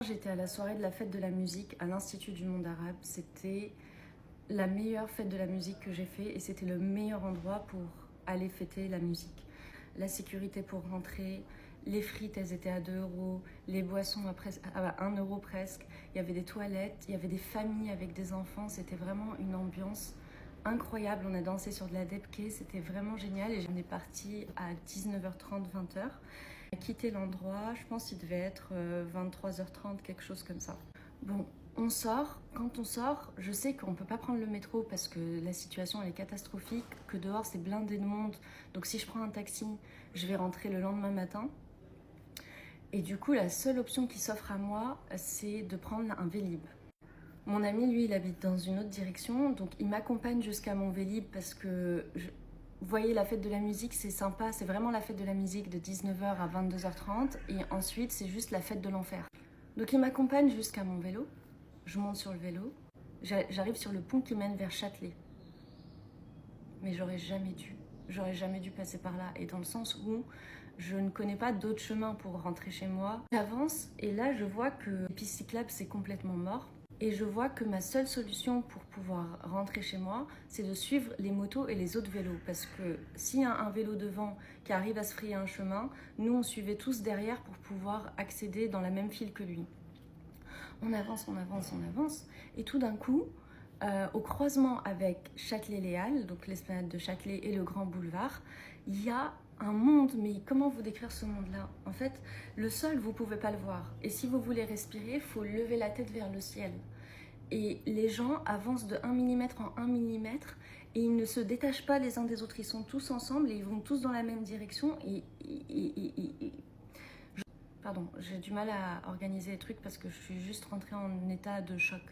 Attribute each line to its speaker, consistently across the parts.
Speaker 1: J'étais à la soirée de la fête de la musique à l'Institut du monde arabe. C'était la meilleure fête de la musique que j'ai fait et c'était le meilleur endroit pour aller fêter la musique. La sécurité pour rentrer, les frites elles étaient à 2 euros, les boissons à 1 euro presque, il y avait des toilettes, il y avait des familles avec des enfants, c'était vraiment une ambiance incroyable. On a dansé sur de la debke, c'était vraiment génial et on est parti à 19h30, 20h. On a quitté l'endroit, je pense qu'il devait être 23h30, quelque chose comme ça. Bon, on sort. Quand on sort, je sais qu'on ne peut pas prendre le métro parce que la situation elle est catastrophique, que dehors c'est blindé de monde. Donc si je prends un taxi, je vais rentrer le lendemain matin. Et du coup, la seule option qui s'offre à moi, c'est de prendre un Vélib. Mon ami, lui, il habite dans une autre direction, donc il m'accompagne jusqu'à mon Vélib parce que, vous voyez, la fête de la musique, c'est sympa, c'est vraiment la fête de la musique de 19h à 22h30 et ensuite, c'est juste la fête de l'enfer. Donc il m'accompagne jusqu'à mon vélo, je monte sur le vélo, j'arrive sur le pont qui mène vers Châtelet. Mais j'aurais jamais dû passer par là, et dans le sens où je ne connais pas d'autre chemin pour rentrer chez moi. J'avance et là je vois que les pistes cyclables c'est complètement mort. Et je vois que ma seule solution pour pouvoir rentrer chez moi, c'est de suivre les motos et les autres vélos. Parce que s'il y a un vélo devant qui arrive à se frayer un chemin, nous on suivait tous derrière pour pouvoir accéder dans la même file que lui. On avance, on avance, on avance. Et tout d'un coup, au croisement avec Châtelet-Léal, donc l'esplanade de Châtelet et le Grand Boulevard, il y a un monde, mais comment vous décrire ce monde-là? En fait, le sol, vous ne pouvez pas le voir. Et si vous voulez respirer, il faut lever la tête vers le ciel. Et les gens avancent de 1 mm en 1 mm et ils ne se détachent pas les uns des autres. Ils sont tous ensemble et ils vont tous dans la même direction. Pardon, j'ai du mal à organiser les trucs parce que je suis juste rentrée en état de choc.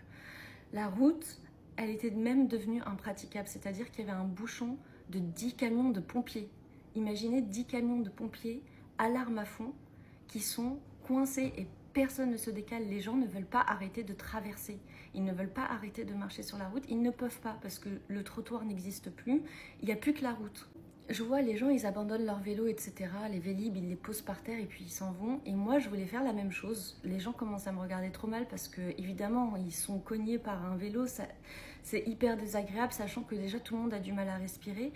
Speaker 1: La route, elle était même devenue impraticable, c'est-à-dire qu'il y avait un bouchon de 10 camions de pompiers. Imaginez 10 camions de pompiers, alarme à fond, qui sont coincés et personne ne se décale. Les gens ne veulent pas arrêter de traverser. Ils ne veulent pas arrêter de marcher sur la route. Ils ne peuvent pas parce que le trottoir n'existe plus. Il n'y a plus que la route. Je vois les gens, ils abandonnent leur vélo, etc. Les Vélib, ils les posent par terre et puis ils s'en vont. Et moi, je voulais faire la même chose. Les gens commencent à me regarder trop mal parce que, évidemment, ils sont cognés par un vélo. C'est hyper désagréable, sachant que déjà tout le monde a du mal à respirer.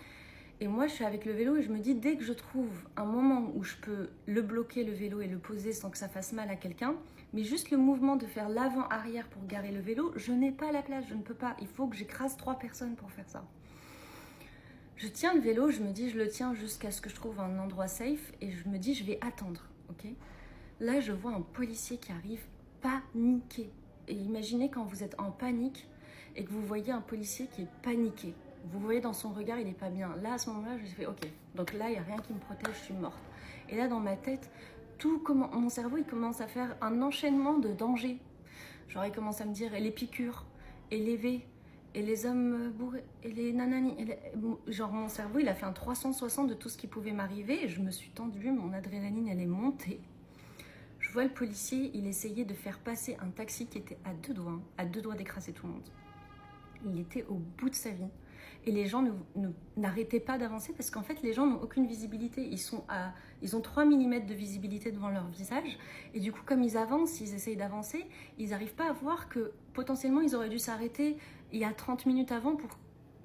Speaker 1: Et moi, je suis avec le vélo et je me dis, dès que je trouve un moment où je peux le bloquer, le vélo, et le poser sans que ça fasse mal à quelqu'un, mais juste le mouvement de faire l'avant-arrière pour garer le vélo, je n'ai pas la place, je ne peux pas. Il faut que j'écrase 3 personnes pour faire ça. Je tiens le vélo, je me dis, je le tiens jusqu'à ce que je trouve un endroit safe et je me dis, je vais attendre, ok? Là, je vois un policier qui arrive paniqué. Et imaginez quand vous êtes en panique et que vous voyez un policier qui est paniqué. Vous voyez dans son regard, il n'est pas bien. Là, à ce moment-là, je me suis fait, ok, donc là, il n'y a rien qui me protège, je suis morte. Et là, dans ma tête, mon cerveau, il commence à faire un enchaînement de dangers. Genre, il commence à me dire, et les piqûres, et les V, et les hommes bourrés, et les nananis. Genre, mon cerveau, il a fait un 360 de tout ce qui pouvait m'arriver, et je me suis tendue, mon adrénaline, elle est montée. Je vois le policier, il essayait de faire passer un taxi qui était à 2 doigts d'écraser tout le monde. Il était au bout de sa vie. Et les gens n'arrêtaient pas d'avancer parce qu'en fait, les gens n'ont aucune visibilité. Ils ont 3 mm de visibilité devant leur visage. Et du coup, comme ils avancent, ils essayent d'avancer, ils n'arrivent pas à voir que potentiellement, ils auraient dû s'arrêter il y a 30 minutes avant pour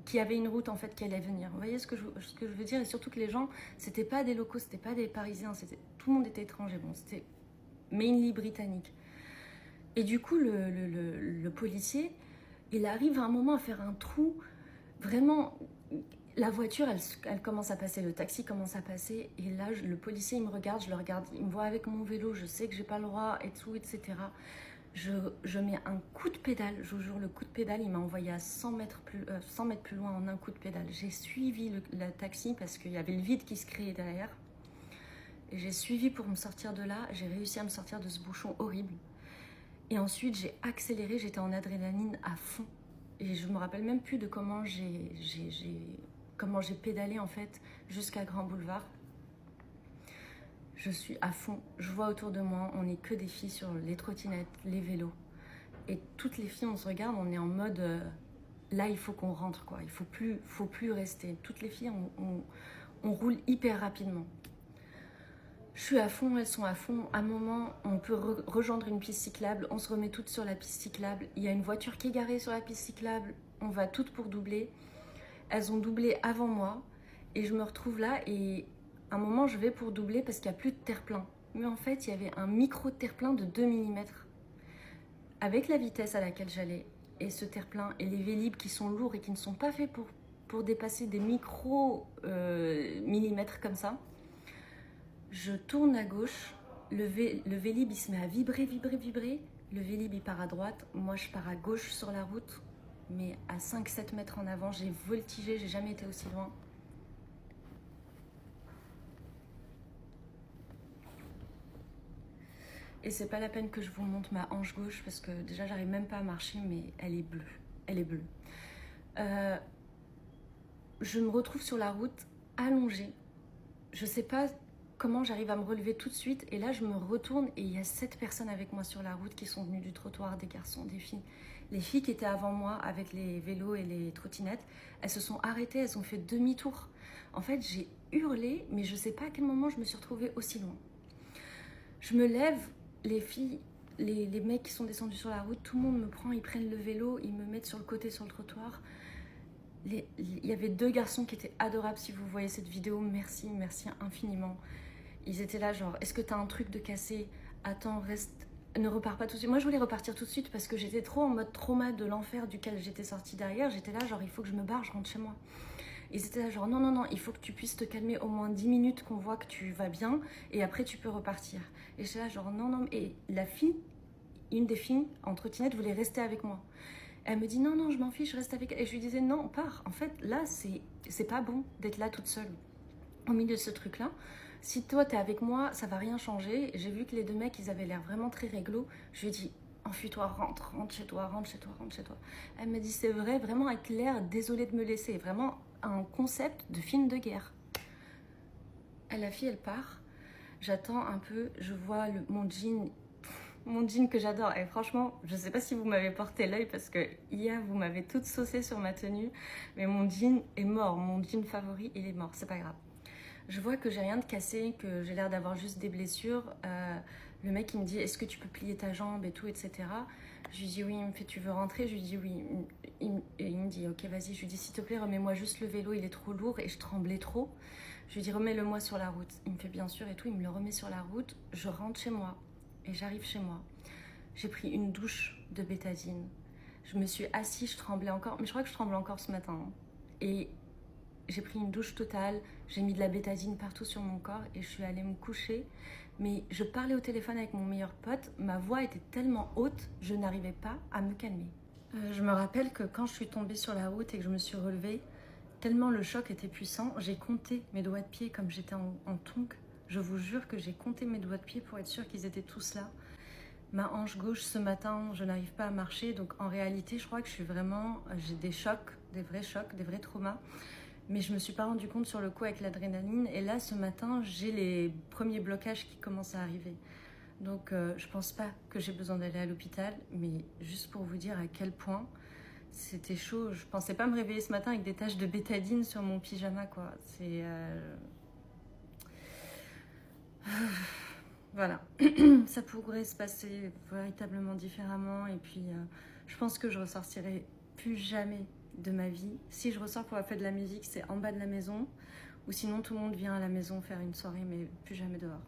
Speaker 1: qu'il y avait une route en fait qui allait venir. Vous voyez ce que je veux dire? Et surtout que les gens, c'était pas des locaux, c'était pas des Parisiens, tout le monde était étranger. Bon, c'était mainly britannique. Et du coup, le policier, il arrive à un moment à faire un trou. Vraiment, la voiture, elle commence à passer, le taxi commence à passer. Et là, le policier, il me regarde, je le regarde. Il me voit avec mon vélo, je sais que j'ai pas le droit et tout, etc. Je mets un coup de pédale, je vous jure, le coup de pédale, il m'a envoyé à 100 mètres plus loin en un coup de pédale. J'ai suivi le taxi parce qu'il y avait le vide qui se créait derrière. Et j'ai suivi pour me sortir de là. J'ai réussi à me sortir de ce bouchon horrible. Et ensuite, j'ai accéléré, j'étais en adrénaline à fond. Et je me rappelle même plus de comment j'ai pédalé en fait jusqu'à Grand Boulevard. Je suis à fond, je vois autour de moi, on n'est que des filles sur les trottinettes, les vélos. Et toutes les filles, on se regarde, on est en mode, là il faut qu'on rentre quoi, il faut plus rester. Toutes les filles, on roule hyper rapidement. Je suis à fond, elles sont à fond. À un moment, on peut rejoindre une piste cyclable, on se remet toutes sur la piste cyclable. Il y a une voiture qui est garée sur la piste cyclable, on va toutes pour doubler. Elles ont doublé avant moi et je me retrouve là et à un moment, je vais pour doubler parce qu'il n'y a plus de terre-plein. Mais en fait, il y avait un micro terre-plein de 2 mm. Avec la vitesse à laquelle j'allais et ce terre-plein et les vélib qui sont lourds et qui ne sont pas faits pour dépasser des micro millimètres comme ça, je tourne à gauche, le vélib il se met à vibrer, vibrer, vibrer. Le vélib il part à droite, moi je pars à gauche sur la route, mais à 5-7 mètres en avant, j'ai voltigé, j'ai jamais été aussi loin. Et c'est pas la peine que je vous montre ma hanche gauche parce que déjà j'arrive même pas à marcher, mais elle est bleue. Elle est bleue. Je me retrouve sur la route allongée. Je sais pas comment j'arrive à me relever tout de suite. Et là, je me retourne et il y a 7 personnes avec moi sur la route qui sont venues du trottoir, des garçons, des filles. Les filles qui étaient avant moi avec les vélos et les trottinettes, elles se sont arrêtées, elles ont fait demi-tour. En fait, j'ai hurlé, mais je sais pas à quel moment je me suis retrouvée aussi loin. Je me lève, les filles, les mecs qui sont descendus sur la route, tout le monde me prend, ils prennent le vélo, ils me mettent sur le côté, sur le trottoir. Il y avait 2 garçons qui étaient adorables. Si vous voyez cette vidéo, merci, merci infiniment. Ils étaient là genre, est-ce que t'as un truc de cassé? Attends, reste, ne repars pas tout de suite. Moi je voulais repartir tout de suite parce que j'étais trop en mode trauma de l'enfer duquel j'étais sortie derrière. J'étais là genre, il faut que je me barre, je rentre chez moi. Ils étaient là genre, non, non, non, il faut que tu puisses te calmer au moins 10 minutes, qu'on voit que tu vas bien et après tu peux repartir. Et j'étais là genre, non, non, et la fille, une des filles en trottinette voulait rester avec moi. Elle me dit non, non, je m'en fiche, je reste avec elle. Et je lui disais non, pars. En fait, là, c'est pas bon d'être là toute seule au milieu de ce truc-là. Si toi, t'es avec moi, ça va rien changer. J'ai vu que les 2 mecs, ils avaient l'air vraiment très réglo. Je lui ai dit enfuis-toi, rentre chez toi, rentre chez toi, rentre chez toi. Elle me dit c'est vrai, vraiment avec l'air désolée de me laisser. Vraiment un concept de film de guerre. Et la fille, elle part. J'attends un peu, je vois mon jean que j'adore. Et franchement, je sais pas si vous m'avez porté l'œil parce que hier vous m'avez toute saucée sur ma tenue, mais mon jean est mort, mon jean favori il est mort, c'est pas grave. Je vois que j'ai rien de cassé, que j'ai l'air d'avoir juste des blessures. Le mec il me dit est-ce que tu peux plier ta jambe et tout, etc. Je lui dis oui, il me fait tu veux rentrer? Je lui dis oui. Et il me dit ok vas-y, je lui dis s'il te plaît remets-moi juste le vélo, il est trop lourd et je tremblais trop. Je lui dis remets-le moi sur la route. Il me fait bien sûr et tout, il me le remet sur la route, je rentre chez moi. Et j'arrive chez moi. J'ai pris une douche de bétadine. Je me suis assise, je tremblais encore. Mais je crois que je tremble encore ce matin. Et j'ai pris une douche totale. J'ai mis de la bétadine partout sur mon corps. Et je suis allée me coucher. Mais je parlais au téléphone avec mon meilleur pote. Ma voix était tellement haute, je n'arrivais pas à me calmer. Je me rappelle que quand je suis tombée sur la route et que je me suis relevée, tellement le choc était puissant, j'ai compté mes doigts de pied comme j'étais en tonk. Je vous jure que j'ai compté mes doigts de pied pour être sûre qu'ils étaient tous là. Ma hanche gauche ce matin, je n'arrive pas à marcher. Donc en réalité, je crois que j'ai des chocs, des vrais traumas. Mais je me suis pas rendu compte sur le coup avec l'adrénaline. Et là, ce matin, j'ai les premiers blocages qui commencent à arriver. Donc je pense pas que j'ai besoin d'aller à l'hôpital. Mais juste pour vous dire à quel point c'était chaud. Je pensais pas me réveiller ce matin avec des taches de bétadine sur mon pyjama, quoi. Voilà, ça pourrait se passer véritablement différemment et puis je pense que je ressortirai plus jamais de ma vie. Si je ressors pour la fête de la musique, c'est en bas de la maison ou sinon tout le monde vient à la maison faire une soirée mais plus jamais dehors.